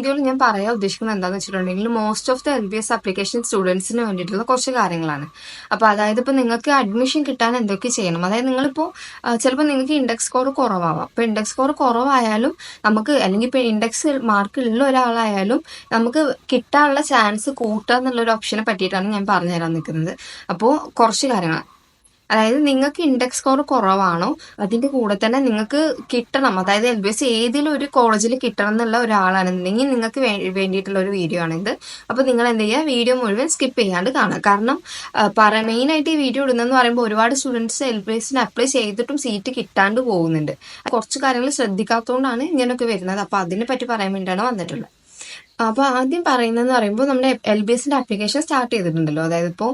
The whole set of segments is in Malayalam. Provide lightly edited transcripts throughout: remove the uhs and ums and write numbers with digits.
വീഡിയോയിൽ ഞാൻ പറയാൻ ഉദ്ദേശിക്കുന്നത് എന്താണെന്ന് വെച്ചിട്ടുണ്ടെങ്കിൽ most of the LBS application സ്റ്റുഡൻസിന് വേണ്ടിയിട്ടുള്ള കുറച്ച് കാര്യങ്ങളാണ്. അപ്പോൾ അതായത് ഇപ്പോൾ നിങ്ങൾക്ക് അഡ്മിഷൻ കിട്ടാൻ എന്തൊക്കെ ചെയ്യണം, അതായത് നിങ്ങളിപ്പോൾ ചിലപ്പോൾ നിങ്ങൾക്ക് ഇൻഡെക്സ് സ്കോർ കുറവാവാം. അപ്പോൾ ഇൻഡെക്സ് സ്കോർ കുറവായാലും നമുക്ക്, അല്ലെങ്കിൽ ഇപ്പോൾ ഇൻഡെക്സ് മാർക്ക് ഉള്ള ഒരാളായാലും നമുക്ക് കിട്ടാനുള്ള ചാൻസ് കൂട്ടുക എന്നുള്ളൊരു ഓപ്ഷനെ പറ്റിയിട്ടാണ് ഞാൻ പറഞ്ഞു തരാൻ നിൽക്കുന്നത്. അപ്പോൾ കുറച്ച് കാര്യങ്ങൾ, അതായത് നിങ്ങൾക്ക് ഇൻഡെക്സ് സ്കോർ കുറവാണോ അതിന്റെ കൂടെ തന്നെ നിങ്ങൾക്ക് കിട്ടണം, അതായത് LBS ഏതെങ്കിലും ഒരു കോളേജിൽ കിട്ടണം എന്നുള്ള ഒരാളാണെന്നുണ്ടെങ്കിൽ നിങ്ങൾക്ക് വേണ്ടിയിട്ടുള്ള ഒരു വീഡിയോ ആണിത്. അപ്പോൾ നിങ്ങൾ എന്ത് ചെയ്യുക, വീഡിയോ മുഴുവൻ സ്കിപ്പ് ചെയ്യാണ്ട് കാണുക. കാരണം മെയിനായിട്ട് ഈ വീഡിയോ ഇടുന്നതെന്ന് പറയുമ്പോൾ ഒരുപാട് സ്റ്റുഡൻസ് LBSന് അപ്ലൈ ചെയ്തിട്ടും സീറ്റ് കിട്ടാണ്ട് പോകുന്നുണ്ട്. കുറച്ച് കാര്യങ്ങൾ ശ്രദ്ധിക്കാത്തതുകൊണ്ടാണ് ഇങ്ങനെയൊക്കെ വരുന്നത്. അപ്പോൾ അതിനെ പറ്റി പറയാൻ വേണ്ടിയാണ് വന്നിട്ടുള്ളത്. അപ്പോൾ ആദ്യം പറയുന്നതെന്ന് പറയുമ്പോൾ നമ്മുടെ LBSന്റെ ആപ്ലിക്കേഷൻ സ്റ്റാർട്ട് ചെയ്തിട്ടുണ്ടല്ലോ. അതായത് ഇപ്പോൾ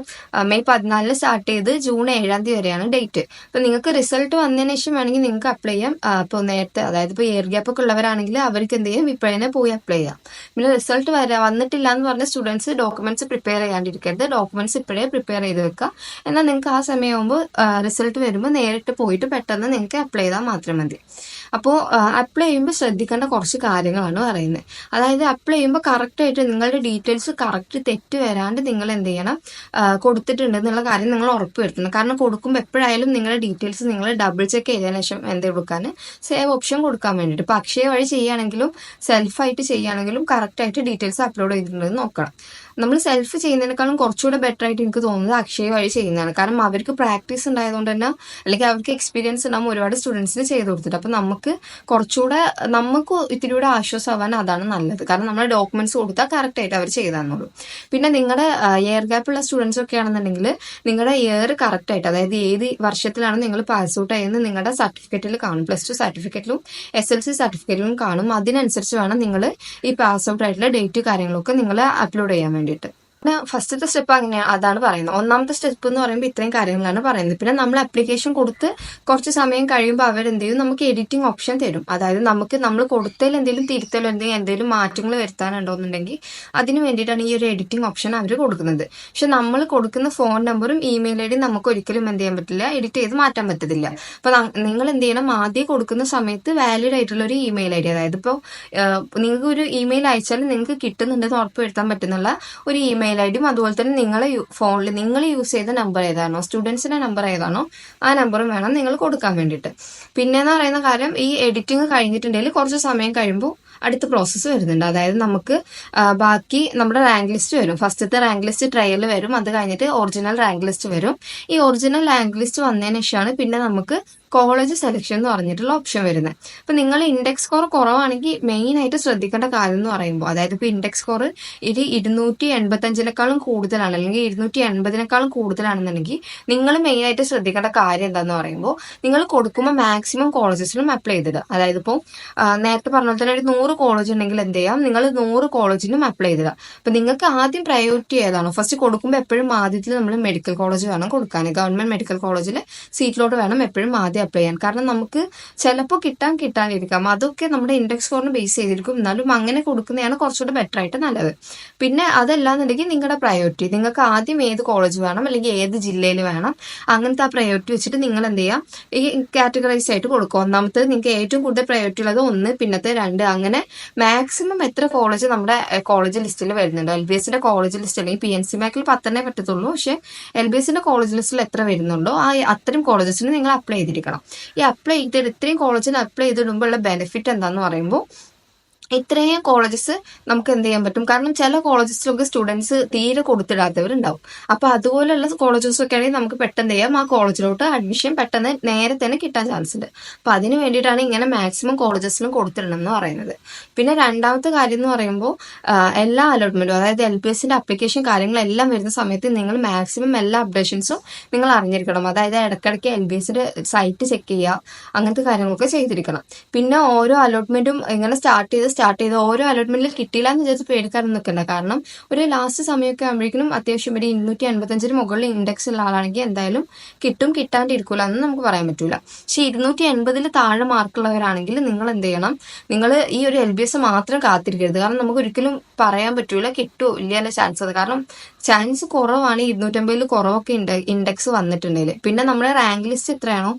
മെയ് 14 സ്റ്റാർട്ട് ചെയ്ത് ജൂൺ 7 വരെയാണ് ഡേറ്റ്. അപ്പോൾ നിങ്ങൾക്ക് റിസൾട്ട് വന്നതിന് ശേഷം വേണമെങ്കിൽ നിങ്ങൾക്ക് അപ്ലൈ ചെയ്യാം. ഇപ്പോൾ നേരത്തെ, അതായത് ഇപ്പോൾ ഇയർ ഗ്യാപ്പ് ഒക്കെ ഉള്ളവരാണെങ്കിൽ അവർക്ക് എന്ത് ചെയ്യും, ഇപ്പോഴേ പോയി അപ്ലൈ ചെയ്യാം. പിന്നെ റിസൾട്ട് വന്നിട്ടില്ല എന്ന് പറഞ്ഞ സ്റ്റുഡൻസ് ഡോക്യുമെന്റ്സ് പ്രിപ്പയർ ചെയ്യാണ്ടിരിക്കരുത്. ഡോക്യുമെന്റ്സ് ഇപ്പോഴേ പ്രിപ്പയർ ചെയ്ത് വെക്കുക. എന്നാൽ നിങ്ങൾക്ക് ആ സമയമാകുമ്പോൾ റിസൾട്ട് വരുമ്പോൾ നേരിട്ട് പോയിട്ട് പെട്ടെന്ന് നിങ്ങൾക്ക് അപ്ലൈ ചെയ്താൽ മാത്രം മതി. അപ്പോൾ അപ്ലൈ ചെയ്യുമ്പോൾ ശ്രദ്ധിക്കേണ്ട കുറച്ച് കാര്യങ്ങളാണ് പറയുന്നത്. അതായത് അപ്ലൈ ചെയ്യുമ്പോൾ കറക്റ്റായിട്ട് നിങ്ങളുടെ ഡീറ്റെയിൽസ് കറക്റ്റ് തെറ്റ് വരാണ്ട് നിങ്ങൾ എന്ത് ചെയ്യണം, കൊടുത്തിട്ടുണ്ട് എന്നുള്ള കാര്യം നിങ്ങൾ ഉറപ്പ് വരുത്തണം. കാരണം കൊടുക്കുമ്പോൾ എപ്പോഴായാലും നിങ്ങളുടെ ഡീറ്റെയിൽസ് നിങ്ങൾ ഡബിൾ ചെക്ക് ചെയ്തതിനു ശേഷം എന്ത് കൊടുക്കാൻ, സേവ് ഓപ്ഷൻ കൊടുക്കാൻ വേണ്ടിയിട്ട്. ഇപ്പോൾ അക്ഷയ വഴി ചെയ്യുകയാണെങ്കിലും സെൽഫായിട്ട് ചെയ്യുകയാണെങ്കിലും കറക്റ്റായിട്ട് ഡീറ്റെയിൽസ് അപ്ലോഡ് ചെയ്തിട്ടുണ്ടെന്ന് നോക്കണം. നമ്മൾ സെൽഫ് ചെയ്യുന്നതിനേക്കാളും കുറച്ചുകൂടെ ബെറ്റർ ആയിട്ട് എനിക്ക് തോന്നുന്നത് അക്ഷയ വഴി ചെയ്യുന്നതാണ്. കാരണം അവർക്ക് പ്രാക്ടീസ് ഉണ്ടായതുകൊണ്ട് തന്നെ, അല്ലെങ്കിൽ അവർക്ക് എക്സ്പീരിയൻസ് ഉണ്ടാകുമ്പോൾ ഒരുപാട് സ്റ്റുഡൻസിന് ചെയ്ത് കൊടുത്തിട്ട്, അപ്പോൾ നമുക്ക് ഇത്തിരി കൂടെ ആശ്വാസമാവാൻ അതാണ് നല്ലത്. കാരണം നമ്മൾ ഡോക്യുമെന്റ്സ് കൊടുത്താൽ കറക്റ്റ് ആയിട്ട് അവർ ചെയ്താന്നുള്ളൂ. പിന്നെ നിങ്ങളുടെ ഇയർ ഗ്യാപ്പുള്ള സ്റ്റുഡൻസ് ഒക്കെ ആണെന്നുണ്ടെങ്കിൽ നിങ്ങളുടെ ഇയർ കറക്റ്റ് ആയിട്ട്, അതായത് ഏത് വർഷത്തിലാണ് നിങ്ങൾ പാസ് ഔട്ട് ആയെന്ന് നിങ്ങളുടെ സർട്ടിഫിക്കറ്റിൽ കാണും. +2 സർട്ടിഫിക്കറ്റിലും SLC സർട്ടിഫിക്കറ്റിലും കാണും. അതിനനുസരിച്ച് വേണം നിങ്ങൾ ഈ പാസ് ഔട്ട് ആയിട്ടുള്ള ഡേറ്റ് കാര്യങ്ങളൊക്കെ നിങ്ങൾ അപ്ലോഡ് ചെയ്യാൻ വേണ്ടിയിട്ട്. ഫസ്റ്റത്തെ സ്റ്റെപ്പ് അങ്ങനെയാണ്, അതാണ് പറയുന്നത്. ഒന്നാമത്തെ സ്റ്റെപ്പ് എന്ന് പറയുമ്പോൾ ഇത്രയും കാര്യങ്ങളാണ് പറയുന്നത്. പിന്നെ നമ്മൾ ആപ്ലിക്കേഷൻ കൊടുത്ത് കുറച്ച് സമയം കഴിയുമ്പോൾ അവരെന്ത് ചെയ്യും, നമുക്ക് എഡിറ്റിംഗ് ഓപ്ഷൻ തരും. അതായത് നമ്മൾ കൊടുത്തതിൽ എന്തെങ്കിലും തിരുത്തലോ എന്തെങ്കിലും മാറ്റങ്ങൾ വരുത്താനുണ്ടോന്നുണ്ടെങ്കിൽ അതിന് വേണ്ടിയിട്ടാണ് ഈ ഒരു എഡിറ്റിംഗ് ഓപ്ഷൻ അവർ കൊടുക്കുന്നത്. പക്ഷെ നമ്മൾ കൊടുക്കുന്ന ഫോൺ നമ്പറും ഇമെയിൽ ID നമുക്ക് ഒരിക്കലും എന്ത് ചെയ്യാൻ പറ്റില്ല, എഡിറ്റ് ചെയ്ത് മാറ്റാൻ പറ്റത്തില്ല. അപ്പൊ നിങ്ങൾ എന്ത് ചെയ്യണം, ആദ്യം കൊടുക്കുന്ന സമയത്ത് വാലിഡ് ആയിട്ടുള്ള ഒരു ഇമെയിൽ ID, അതായത് ഇപ്പോൾ നിങ്ങൾക്ക് ഒരു ഇമെയിൽ അയച്ചാൽ നിങ്ങൾക്ക് കിട്ടുന്നുണ്ടെന്ന് ഉറപ്പ് വരുത്താൻ പറ്റുന്നുള്ള ഒരു ഇമെയിൽ ID, അതുപോലെ തന്നെ നിങ്ങളെ ഫോണിൽ നിങ്ങൾ യൂസ് ചെയ്ത നമ്പർ ഏതാണോ, സ്റ്റുഡൻസിന്റെ നമ്പർ ഏതാണോ ആ നമ്പറും വേണം നിങ്ങൾ കൊടുക്കാൻ വേണ്ടിയിട്ട്. പിന്നെന്ന് പറയുന്ന കാര്യം, ഈ എഡിറ്റിംഗ് കഴിഞ്ഞിട്ടുണ്ടെങ്കിൽ കുറച്ച് സമയം കഴിയുമ്പോൾ അടുത്ത പ്രോസസ്സ് വരുന്നുണ്ട്. അതായത് നമുക്ക് ബാക്കി നമ്മുടെ റാങ്ക് ലിസ്റ്റ് വരും. ഫസ്റ്റത്തെ റാങ്ക് ലിസ്റ്റ് ട്രയൽ വരും. അത് കഴിഞ്ഞിട്ട് ഒറിജിനൽ റാങ്ക് ലിസ്റ്റ് വരും. ഈ ഒറിജിനൽ റാങ്ക് ലിസ്റ്റ് വന്നതിന് ശേഷമാണ് പിന്നെ നമുക്ക് കോളേജ് സെലക്ഷൻ എന്ന് പറഞ്ഞിട്ടുള്ള ഓപ്ഷൻ വരുന്നത്. അപ്പൊ നിങ്ങൾ ഇൻഡെക്സ് സ്കോർ കുറവാണെങ്കിൽ മെയിൻ ആയിട്ട് ശ്രദ്ധിക്കേണ്ട കാര്യം എന്ന് പറയുമ്പോൾ, അതായത് ഇപ്പൊ ഇൻഡെക്സ് സ്കോർ 285 കൂടുതലാണ്, അല്ലെങ്കിൽ 280 കൂടുതലാണെന്നുണ്ടെങ്കിൽ നിങ്ങൾ മെയിൻ ആയിട്ട് ശ്രദ്ധിക്കേണ്ട കാര്യം എന്താന്ന് പറയുമ്പോൾ, നിങ്ങൾ കൊടുക്കുമ്പോൾ മാക്സിമം കോളേജസിലും അപ്ലൈ ചെയ്തിടുക. അതായത് ഇപ്പോൾ നേരത്തെ പറഞ്ഞ പോലെ തന്നെ ഒരു 100 കോളേജ് ഉണ്ടെങ്കിൽ എന്ത് ചെയ്യാം, നിങ്ങൾ 100 കോളേജിനും അപ്ലൈ ചെയ്തിടുക. അപ്പൊ നിങ്ങൾക്ക് ആദ്യം പ്രയോറിറ്റി ഏതാണോ, ഫസ്റ്റ് കൊടുക്കുമ്പോൾ എപ്പോഴും ആദ്യത്തിൽ നമ്മൾ മെഡിക്കൽ കോളേജ് വേണം കൊടുക്കാൻ. ഗവൺമെന്റ് മെഡിക്കൽ കോളേജിൽ സീറ്റിലോട്ട് വേണം എപ്പോഴും ആദ്യം അപ്ലൈ ചെയ്യാൻ. കാരണം നമുക്ക് ചിലപ്പോൾ കിട്ടാനിരിക്കാം. അതൊക്കെ നമ്മുടെ ഇൻഡെക്സ് സ്കോറിന് ബേസ് ചെയ്തിരിക്കും. എന്നാലും അങ്ങനെ കൊടുക്കുന്നതാണ് കുറച്ചുകൂടെ ബെറ്റർ ആയിട്ട് നല്ലത്. പിന്നെ അതല്ലാന്നുണ്ടെങ്കിൽ നിങ്ങളുടെ പ്രയോറിറ്റി, നിങ്ങൾക്ക് ആദ്യം ഏത് കോളേജ് വേണം അല്ലെങ്കിൽ ഏത് ജില്ലയിൽ വേണം, അങ്ങനത്തെ ആ പ്രയോറിറ്റി വെച്ചിട്ട് നിങ്ങൾ എന്ത് ചെയ്യാം, ഈ കാറ്റഗറൈസ് ആയിട്ട് കൊടുക്കുക. ഒന്നാമത്തേത് നിങ്ങൾക്ക് ഏറ്റവും കൂടുതൽ പ്രയോറിറ്റി ഉള്ളത് 1, പിന്നത്തെ 2, അങ്ങനെ മാക്സിമം എത്ര കോളേജ് നമ്മുടെ കോളേജ് ലിസ്റ്റിൽ വരുന്നുണ്ട്. LBSന്റെ കോളേജ് ലിസ്റ്റ് അല്ലെങ്കിൽ PNC മാക്കിൽ 10 പറ്റത്തുള്ളൂ. പക്ഷെ LBSന്റെ കോളേജ് ലിസ്റ്റിൽ എത്ര വരുന്നുണ്ടോ അത്രയും കോളേജസിന് നിങ്ങൾ അപ്ലൈ ചെയ്തിരിക്കണം. ഈ അപ്ലൈ ചെയ്തിട്ട് ഇത്രയും കോളേജിന് അപ്ലൈ ചെയ്തിടുമ്പോൾ ഉള്ള ബെനിഫിറ്റ് എന്താന്ന് പറയുമ്പോൾ, ഇത്രയും കോളേജസ് നമുക്ക് എന്ത് ചെയ്യാൻ പറ്റും. കാരണം ചില കോളേജസിലൊക്കെ സ്റ്റുഡൻസ് തീരെ കൊടുത്തിടാത്തവരുണ്ടാവും. അപ്പൊ അതുപോലെയുള്ള കോളേജസൊക്കെ ആണെങ്കിൽ നമുക്ക് പെട്ടെന്ന് ചെയ്യാം, ആ കോളേജിലോട്ട് അഡ്മിഷൻ പെട്ടെന്ന് നേരെ തന്നെ കിട്ടാൻ ചാൻസ് ഉണ്ട്. അപ്പൊ അതിന് വേണ്ടിയിട്ടാണ് ഇങ്ങനെ മാക്സിമം കോളേജസിലും കൊടുത്തിടണം എന്ന് പറയുന്നത്. പിന്നെ രണ്ടാമത്തെ കാര്യം എന്ന് പറയുമ്പോൾ, എല്ലാ അലോട്ട്മെന്റും, അതായത് LBSന്റെ ആപ്ലിക്കേഷൻ കാര്യങ്ങളെല്ലാം വരുന്ന സമയത്ത് നിങ്ങൾ മാക്സിമം എല്ലാ അപ്ഡേഷൻസും നിങ്ങൾ അറിഞ്ഞിരിക്കണം. അതായത് ഇടയ്ക്കിടയ്ക്ക് LBSന്റെ സൈറ്റ് ചെക്ക് ചെയ്യുക, അങ്ങനത്തെ കാര്യങ്ങളൊക്കെ ചെയ്തിരിക്കണം. പിന്നെ ഓരോ അലോട്ട്മെന്റും ഇങ്ങനെ സ്റ്റാർട്ട് ചെയ്ത് ഓരോ അലോട്ട്മെന്റിൽ കിട്ടിയില്ല എന്ന് വിചാരിച്ച് പേടിക്കാനൊന്നും നിൽക്കണ്ട. കാരണം ഒരു ലാസ്റ്റ് സമയമൊക്കെ ആകുമ്പോഴേക്കും അത്യാവശ്യം ഒരു 285 മുകളിൽ ഇൻഡെക്സ് ഉള്ള ആളാണെങ്കിൽ എന്തായാലും കിട്ടാണ്ടിരിക്കൂല എന്ന് നമുക്ക് പറയാൻ പറ്റൂല. പക്ഷെ 280 താഴെ മാർക്കുള്ളവരാണെങ്കിൽ നിങ്ങൾ എന്ത് ചെയ്യണം, നിങ്ങൾ ഈ ഒരു LBS മാത്രം കാത്തിരിക്കരുത്. കാരണം നമുക്ക് ഒരിക്കലും പറയാൻ പറ്റൂല കിട്ടുമോ ഇല്ല ചാൻസ് അത്. കാരണം ചാൻസ് കുറവാണ് 250 കുറവൊക്കെ ഇൻഡെക്സ് വന്നിട്ടുണ്ടെങ്കിൽ. പിന്നെ നമ്മുടെ റാങ്ക് ലിസ്റ്റ് എത്രയാണോ,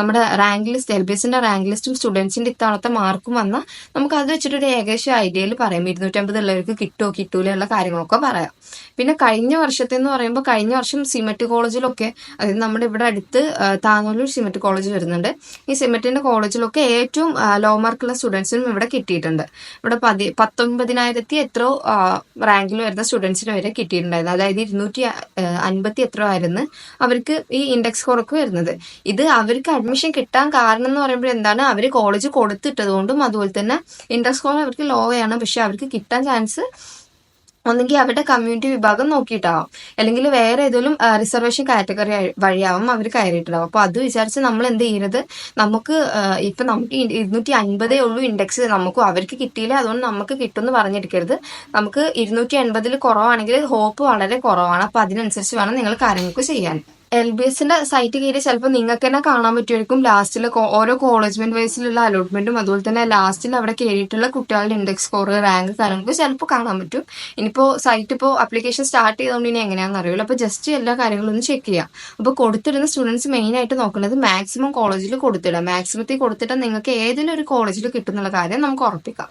നമ്മുടെ റാങ്ക് ലിസ്റ്റ് LBSന്റെ റാങ്ക് ലിസ്റ്റും സ്റ്റുഡൻസിന്റെ ഇത്തവണത്തെ മാർക്കും വന്നാൽ നമുക്ക് അത് വെച്ചിട്ട് ഒരു ഏകദേശം ഐഡിയയിൽ പറയാം 250 ഉള്ളവർക്ക് കിട്ടുമോ കിട്ടൂല ഉള്ള കാര്യങ്ങളൊക്കെ പറയാം. പിന്നെ കഴിഞ്ഞ വർഷത്തെ എന്ന് പറയുമ്പോൾ കഴിഞ്ഞ വർഷം സിമെറ്റ് കോളേജിലൊക്കെ, അതായത് നമ്മുടെ ഇവിടെ അടുത്ത് താനൂരിൽ സിമെറ്റ് കോളേജ് വരുന്നുണ്ട്. ഈ സിമെറ്റിന്റെ കോളേജിലൊക്കെ ഏറ്റവും ലോ മാർക്കുള്ള സ്റ്റുഡൻസിനും ഇവിടെ കിട്ടിയിട്ടുണ്ട്. ഇവിടെ 19,000 എത്രയോ റാങ്കിൽ വരുന്ന സ്റ്റുഡൻസിന് വരെ കിട്ടിയിട്ടുണ്ടായിരുന്നു. അതായത് 250 എത്രയോ ആയിരുന്നു അവർക്ക് ഈ ഇൻഡെക്സ് സ്കോറൊക്കെ വരുന്നത്. ഇത് അവർക്ക് അഡ്മിഷൻ കിട്ടാൻ കാരണം എന്ന് പറയുമ്പോൾ എന്താണ്, അവർ കോളേജ് കൊടുത്തിട്ടതുകൊണ്ടും അതുപോലെ തന്നെ ഇൻഡെക്സ് സ്കോർ അവർക്ക് ലോ ആണ്. പക്ഷെ അവർക്ക് കിട്ടാൻ ചാൻസ് ഒന്നെങ്കിൽ അവരുടെ കമ്മ്യൂണിറ്റി വിഭാഗം നോക്കിയിട്ടാവും, അല്ലെങ്കിൽ വേറെ ഏതെങ്കിലും റിസർവേഷൻ കാറ്റഗറി വഴിയാവും അവർ കയറിയിട്ടുണ്ടാവും. അപ്പൊ അത് വിചാരിച്ച് നമ്മൾ എന്ത് ചെയ്യരുത്, നമുക്ക് ഇപ്പൊ നമുക്ക് 250 ഉള്ളൂ ഇൻഡെക്സ്, നമുക്കും അവർക്ക് കിട്ടിയില്ല അതുകൊണ്ട് നമുക്ക് കിട്ടുമെന്ന് പറഞ്ഞിരിക്കരുത്. നമുക്ക് 280 കുറവാണെങ്കിൽ ഹോപ്പ് വളരെ കുറവാണ്. അപ്പൊ അതിനനുസരിച്ച് വേണം നിങ്ങൾ കാര്യങ്ങൾക്ക് ചെയ്യാൻ. LBSന്റെ സൈറ്റ് കയറി ചിലപ്പോൾ നിങ്ങൾക്ക് തന്നെ കാണാൻ പറ്റുമായിരിക്കും ലാസ്റ്റിൽ ഓരോ കോളേജ്മെന്റ് വൈസിലുള്ള അലോട്ട്മെന്റും അതുപോലെ തന്നെ ലാസ്റ്റിൽ അവിടെ കയറിയിട്ടുള്ള കുട്ടികളുടെ ഇൻഡെക്സ് സ്കോർ, റാങ്ക് കാര്യങ്ങൾക്ക് ചിലപ്പോൾ കാണാൻ പറ്റും. ഇനിയിപ്പോൾ സൈറ്റ് ഇപ്പോൾ ആപ്ലിക്കേഷൻ സ്റ്റാർട്ട് ചെയ്തുകൊണ്ട് ഇനി എങ്ങനെയാണെന്ന് അറിയില്ല. അപ്പോൾ ജസ്റ്റ് എല്ലാ കാര്യങ്ങളും ഒന്ന് ചെക്ക് ചെയ്യാം. അപ്പോൾ കൊടുത്തിടുന്ന സ്റ്റുഡൻസ് മെയിൻ ആയിട്ട് നോക്കുന്നത് മാക്സിമം കോളേജിൽ കൊടുത്തിടാം. മാക്സിമത്തിൽ കൊടുത്തിട്ടാൽ നിങ്ങൾക്ക് ഏതെങ്കിലും ഒരു കോളേജിൽ കിട്ടുന്നുള്ള കാര്യം നമുക്ക് ഉറപ്പിക്കാം.